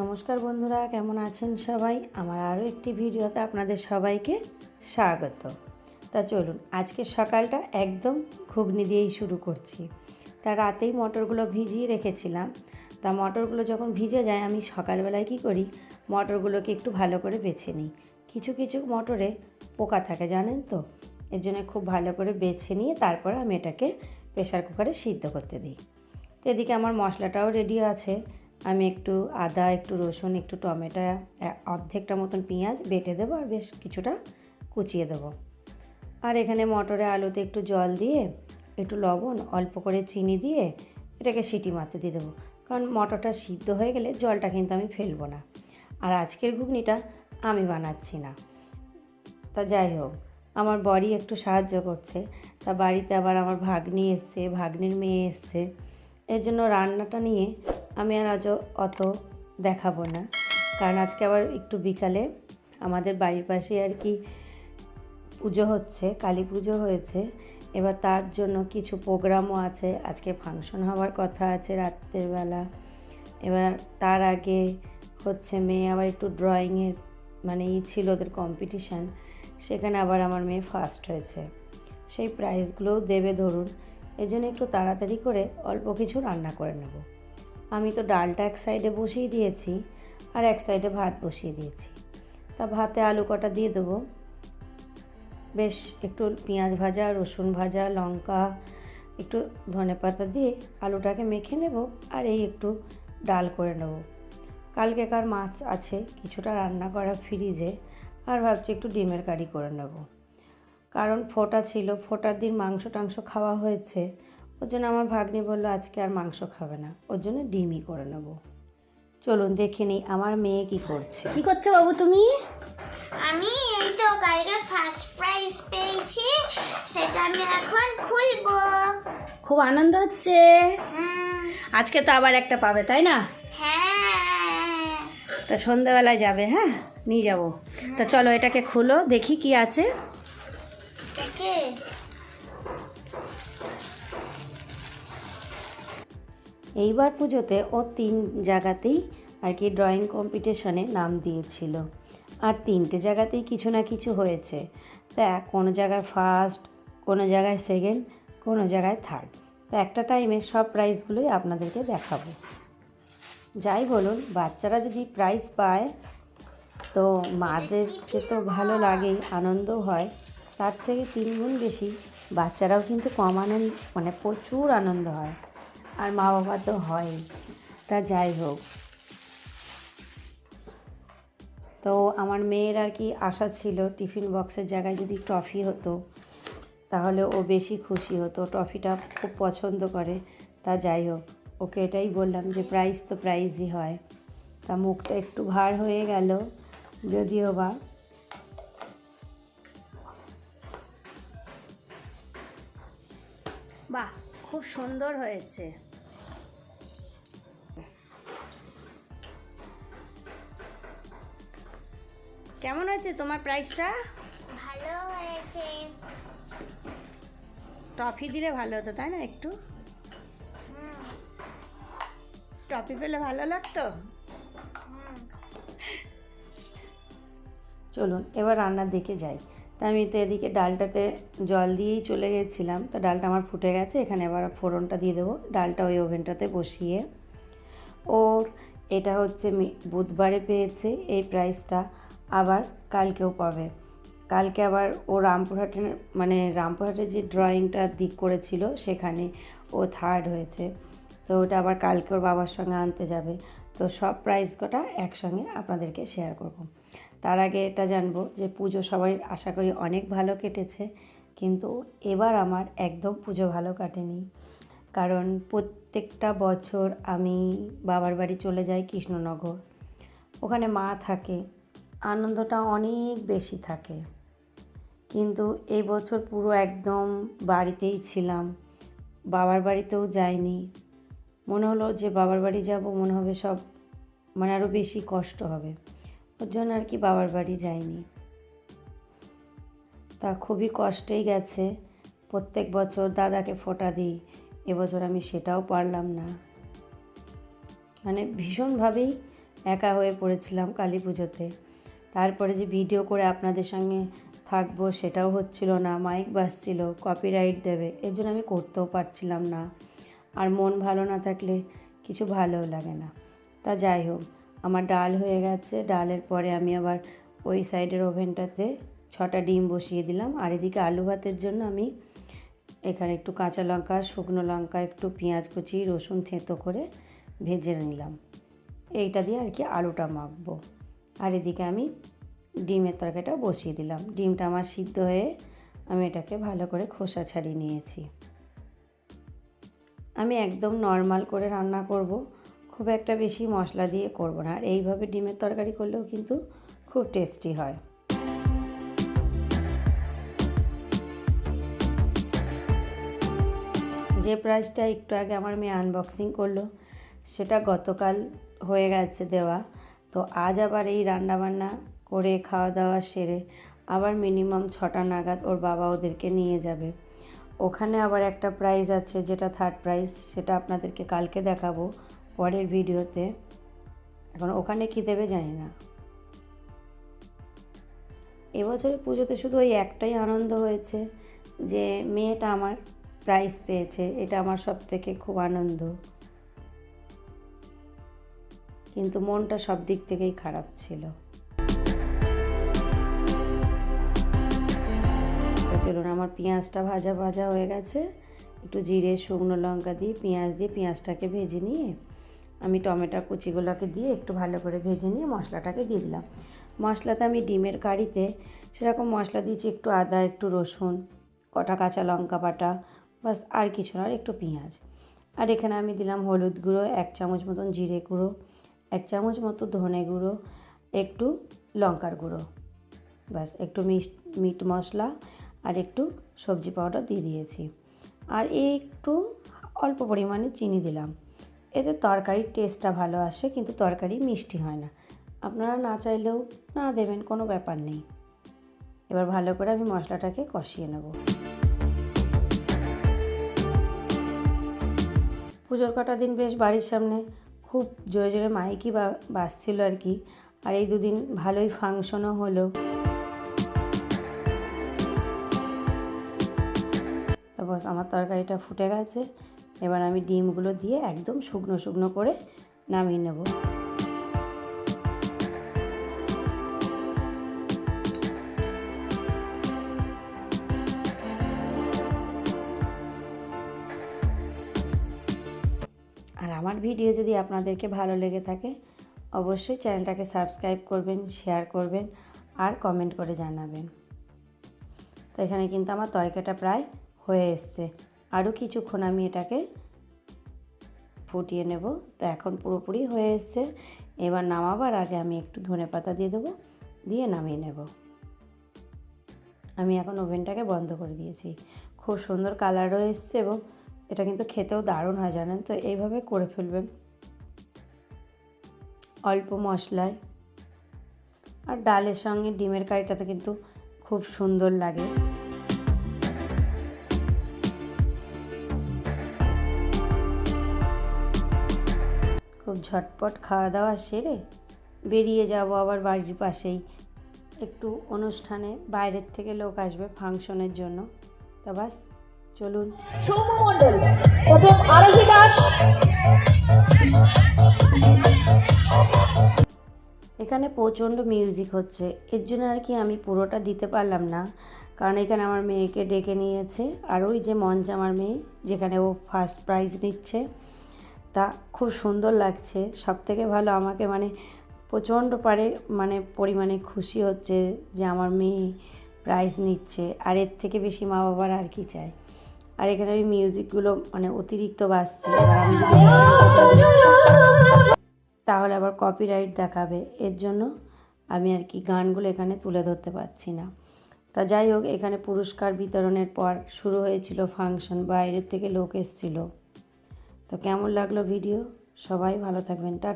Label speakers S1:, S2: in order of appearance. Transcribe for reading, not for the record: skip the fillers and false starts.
S1: নমস্কার বন্ধুরা, কেমন আছেন সবাই? আমার আরও একটি ভিডিওতে আপনাদের সবাইকে স্বাগত। তা চলুন, আজকের সকালটা একদম ঘুগনি দিয়েই শুরু করছি। তা রাতেই মটরগুলো ভিজিয়ে রেখেছিলাম। তা মটরগুলো যখন ভিজে যায়, আমি সকালবেলায় কী করি, মটরগুলোকে একটু ভালো করে বেছে নিই। কিছু কিছু মটরে পোকা থাকে, জানেন তো, এর জন্য খুব ভালো করে বেছে নিয়ে তারপর আমি এটাকে প্রেসার কুকারে সিদ্ধ করতে দিই। তো এদিকে আমার মশলাটাও রেডি আছে। আমি একটু আদা, একটু রসুন, একটু টমেটো, অর্ধেকটা মতন পেঁয়াজ বেটে দেবো আর বেশ কিছুটা কুচিয়ে দেবো। আর এখানে মটরে আলুতে একটু জল দিয়ে, একটু লবণ, অল্প করে চিনি দিয়ে এটাকে সিটি মারতে দিয়ে দেবো, কারণ মটরটা সিদ্ধ হয়ে গেলে জলটা কিন্তু আমি ফেলবো না। আর আজকের ঘুগনিটা আমি বানাচ্ছি না। তা যাই হোক, আমার বড়ি একটু সাহায্য করছে। তা বাড়িতে আবার আমার ভাগ্নি এসছে, ভাগ্নির মেয়ে এসছে, এর জন্য রান্নাটা নিয়ে আমি আর আজ অত দেখাবো না। কারণ আজকে আবার একটু বিকালে আমাদের বাড়ির পাশে আর কি পুজো হচ্ছে, কালী পুজো হয়েছে। এবার তার জন্য কিছু প্রোগ্রামও আছে, আজকে ফাংশন হওয়ার কথা আছে রাত্রের বেলা। এবার তার আগে হচ্ছে মেয়ে আবার একটু ড্রয়িংয়ের ছিল ওদের কম্পিটিশান, সেখানে আবার আমার মেয়ে ফার্স্ট হয়েছে, সেই প্রাইজগুলোও দেবে ধরুন। এই জন্য একটু তাড়াতাড়ি করে অল্প কিছু রান্না করে নেব। আমি তো ডালটা এক সাইডে বসিয়ে দিয়েছি আর এক সাইডে ভাত বসিয়ে দিয়েছি। তা ভাতে আলু কটা দিয়ে দেবো, বেশ একটু পেঁয়াজ ভাজা, রসুন ভাজা, লঙ্কা, একটু ধনেপাতা দিয়ে আলুটাকে মেখে নেব আর এই একটু ডাল করে নেব। কালকেকার মাছ আছে কিছুটা রান্না করা ফ্রিজে, আর ভাবছি একটু ডিমের কারি করে নেব। কারণ ফোঁটা ছিল, ফোঁটার দিন মাংস টাংস খাওয়া হয়েছে, ওর জন্য আমার ভাগ্নি বললো আজকে আর মাংস খাবে না, ওর জন্য ডিমই করে নেব। চলুন দেখে নিই আমার মেয়ে কি করছে। কি করছো বাবু তুমি?
S2: আমি এই তো কালকে ফার্স্ট প্রাইজ পেয়েছি, সেটা আমি এখন খুলবো।
S1: খুব আনন্দ হচ্ছে। আজকে তো আবার একটা পাবে, তাই না?
S2: হ্যাঁ।
S1: তা সন্ধ্যাবেলায় যাবে? হ্যাঁ, নিয়ে যাবো। তা চলো এটাকে খুলো, দেখি কি আছে। এইবার পুজোতে ও 3 জায়গাতেই আর কি ড্রয়িং কম্পিটিশনে নাম দিয়েছিল, আর 3টে জায়গাতেই কিছু না কিছু হয়েছে। তা কোনো জায়গায় ফার্স্ট, কোনো জায়গায় সেকেন্ড, কোনো জায়গায় থার্ড। তা একটা টাইমে সব প্রাইজগুলোই আপনাদেরকে দেখাবো। যাই বলুন, বাচ্চারা যদি প্রাইজ পায় তো মাদেরকে তো ভালো লাগেই, আনন্দও হয়। তার থেকে 3 গুণ বেশি বাচ্চারাও কিন্তু কম আনন্দ, প্রচুর আনন্দ হয়, আর মা বাবা তো হয়ই। তা যাই হোক, তো আমার মেয়ের আর কি আশা ছিল টিফিন বক্সের জায়গায় যদি ট্রফি হতো তাহলে ও বেশি খুশি হতো, ট্রফিটা খুব পছন্দ করে। তা যাই হোক, ওকে এটাই বললাম যে প্রাইজ তো প্রাইজই হয়। তা মুখটা একটু ভার হয়ে গেল, যদিও বা বাহ, খুব সুন্দর হয়েছে। কেমন হয়েছে তোমার প্রাইজটা?
S2: ভালো হয়েছে।
S1: ট্রফি দিলে ভালো হতো, তাই না? একটু ট্রফি পেলে ভালো লাগতো। চলুন এবার রান্নার দিকে যাই। তা আমি তো এদিকে ডালটাতে জল দিয়েই চলে গেছিলাম। তো ডালটা আমার ফুটে গেছে, এখানে এবার ফোড়নটা দিয়ে দেবো। ডালটা ওই ওভেনটাতে বসিয়ে, ওর এটা হচ্ছে বুধবারে পেয়েছে এই প্রাইজটা, আবার কালকেও পাবে। কালকে আবার ও রামপুরহাটের যে ড্রয়িংটা দিক করেছিল সেখানে ও থার্ড হয়েছে। তো ওটা আবার কালকে ওর বাবার সঙ্গে আনতে যাবে। তো সব প্রাইজ কটা একসঙ্গে আপনাদেরকে শেয়ার করব। তার আগে এটা জানবো যে পুজো সবাই আশা করি অনেক ভালো কেটেছে, কিন্তু এবার আমার একদম পুজো ভালো কাটেনি। কারণ প্রত্যেকটা বছর আমি বাবার বাড়ি চলে যাই কৃষ্ণনগর, ওখানে মা থাকে, আনন্দটা অনেক বেশি থাকে। কিন্তু এই বছর পুরো একদম বাড়িতেই ছিলাম, বাবার বাড়িতেও যাইনি। মনে হলো যে বাবার বাড়ি যাব, মনে হবে সব আরও বেশি কষ্ট হবে, ওর জন্য আর কি বাবার বাড়ি যাইনি। তা খুবই কষ্টেই গেছে। প্রত্যেক বছর দাদাকে ফোঁটা দিই, এবছর আমি সেটাও পারলাম না। ভীষণভাবেই একা হয়ে পড়েছিলাম কালী পুজোতে। তারপরে যে ভিডিও করে আপনাদের সঙ্গে থাকবো সেটাও হচ্ছিল না, মাইক বাজছিল, কপিরাইট দেবে, এর জন্য আমি করতেও পারছিলাম না। আর মন ভালো না থাকলে কিছু ভালোও লাগে না। তা যাই হোক, আমার ডাল হয়ে গেছে। ডালের পরে আমি আবার ওই সাইডের ওভেনটাতে 6টা ডিম বসিয়ে দিলাম। আর এদিকে আলু ভাতের জন্য আমি এখানে একটু কাঁচা লঙ্কা, শুকনো লঙ্কা, একটু পেঁয়াজ কুচি, রসুন থেঁতো করে ভেজে নিলাম। এইটা দিয়ে আর কি আলুটা মাখবো। আর এদিকে আমি ডিমের তরকারিটা বসিয়ে দিলাম। ডিমটা আমার সিদ্ধ হয়ে আমি এটাকে ভালো করে খোসা ছাড়িয়ে নিয়েছি। আমি একদম নর্মাল করে রান্না করব, খুব একটা বেশি মশলা দিয়ে করব না। আর এইভাবে ডিমের তরকারি করলেও কিন্তু খুব টেস্টি হয়। যে প্রাইসটা একটু আগে আমার মেয়ে আনবক্সিং করলো সেটা গতকাল হয়ে গেছে দেওয়া। তো আজ আবার এই রান্নাবান্না করে খাওয়া দাওয়া সেরে আবার মিনিমাম 6টা নাগাদ ওর বাবা ওদেরকে নিয়ে যাবে। ওখানে আবার একটা প্রাইজ আছে, যেটা থার্ড প্রাইজ, সেটা আপনাদেরকে কালকে দেখাবো পরের ভিডিওতে। এখন ওখানে কী দেবে জানি না। এবছরে পুজোতে শুধু ওই একটাই আনন্দ হয়েছে যে মেয়েটা আমার প্রাইজ পেয়েছে, এটা আমার সব থেকে খুব আনন্দ। কিন্তু মনটা সব দিক থেকেই খারাপ ছিল। তো চলুন, আমার পেঁয়াজটা ভাজা ভাজা হয়ে গেছে। একটু জিরে, শুকনো লঙ্কা দিয়ে পেঁয়াজ দিয়ে পেঁয়াজটাকে ভেজে নিয়ে আমি টমেটো কুচিগুলোকে দিয়ে একটু ভালো করে ভেজে নিয়ে মশলাটাকে দিয়ে দিলাম। মশলাতে আমি ডিমের কারিতে সেরকম মশলা দিয়েছি, একটু আদা, একটু রসুন, কটা কাঁচা লঙ্কা বাটা, বাস, আর কিছু না, আর একটু পেঁয়াজ। আর এখানে আমি দিলাম হলুদ গুঁড়ো 1 চামচ মতন, জিরে গুঁড়ো 1 চামচ মতো, ধনে গুঁড়ো, একটু লঙ্কার গুঁড়ো, বাস, একটু মিট মশলা আর একটু সবজি পাউডার দিয়ে দিয়েছি। আর একটু অল্প পরিমাণে চিনি দিলাম। এতে তরকারির টেস্টটা ভালো আসে, কিন্তু তরকারি মিষ্টি হয় না। আপনারা না চাইলেও না দেবেন, কোনো ব্যাপার নেই। এবার ভালো করে আমি মশলাটাকে কষিয়ে নেব। পুজোর কটা দিন বেশ বাড়ির সামনে খুব জোরে জোরে মাইকই বাজছিল আর কি। আর এই দুদিন ভালোই ফাংশনও হলো। তো বস, আমার তরকারিটা ফুটে গেছে। এবার আমি ডিমগুলো দিয়ে একদম শুকনো শুকনো করে নামিয়ে নেব। আর আমার ভিডিও যদি আপনাদেরকে ভালো লেগে থাকে অবশ্যই চ্যানেলটাকে সাবস্ক্রাইব করবেন, শেয়ার করবেন আর কমেন্ট করে জানাবেন। তো এখানে কিন্তু আমার তরকারিটা প্রায় হয়ে এসছে। আরও কিছুক্ষণ আমি এটাকে ফুটিয়ে নেব। তো এখন পুরোপুরি হয়ে এসছে। এবার নামাবার আগে আমি একটু ধনেপাতা দিয়ে দেবো, দিয়ে নামিয়ে নেব। আমি এখন ওভেনটাকে বন্ধ করে দিয়েছি। খুব সুন্দর কালারও এসছে এবং এটা কিন্তু খেতেও দারুণ হয়, জানেন তো। এইভাবে করে ফেলবেন অল্প মশলায়। আর ডালের সঙ্গে ডিমের কারিটাতে কিন্তু খুব সুন্দর লাগে। খুব ঝটপট খাওয়া দাওয়া সেরে বেরিয়ে যাব আবার বাড়ির পাশেই একটু অনুষ্ঠানে। বাইরের থেকে লোক আসবে ফাংশনের জন্য। তা বাস, চলুন।
S3: সৌম্যমণ্ডল, প্রথম আরোহি দাস।
S1: এখানে প্রচণ্ড মিউজিক হচ্ছে, এর জন্য আর কি আমি পুরোটা দিতে পারলাম না, কারণ এখানে আমার মেয়েকে ডেকে নিয়েছে। আর ওই যে মঞ্চ আমার মেয়ে, যেখানে ও ফার্স্ট প্রাইজ নিচ্ছে, তা খুব সুন্দর লাগছে। সব থেকে ভালো আমাকে প্রচণ্ড পরিমাণে খুশি হচ্ছে যে আমার মেয়ে প্রাইজ নিচ্ছে। আর এর থেকে বেশি মা বাবার আর কি চায়। আর এখানে ওই মিউজিকগুলো অতিরিক্ত বাজছে, তাহলে আবার কপিরাইট দেখাবে। এর জন্য আমি আর কি গানগুলো এখানে তুলে ধরতে পারছি না। তা যাই হোক, এখানে পুরস্কার বিতরণের পর শুরু হয়েছিল ফাংশন, বাইরের থেকে লোক এসেছিল। তো কেমন লাগলো ভিডিও? সবাই ভালো থাকবেন।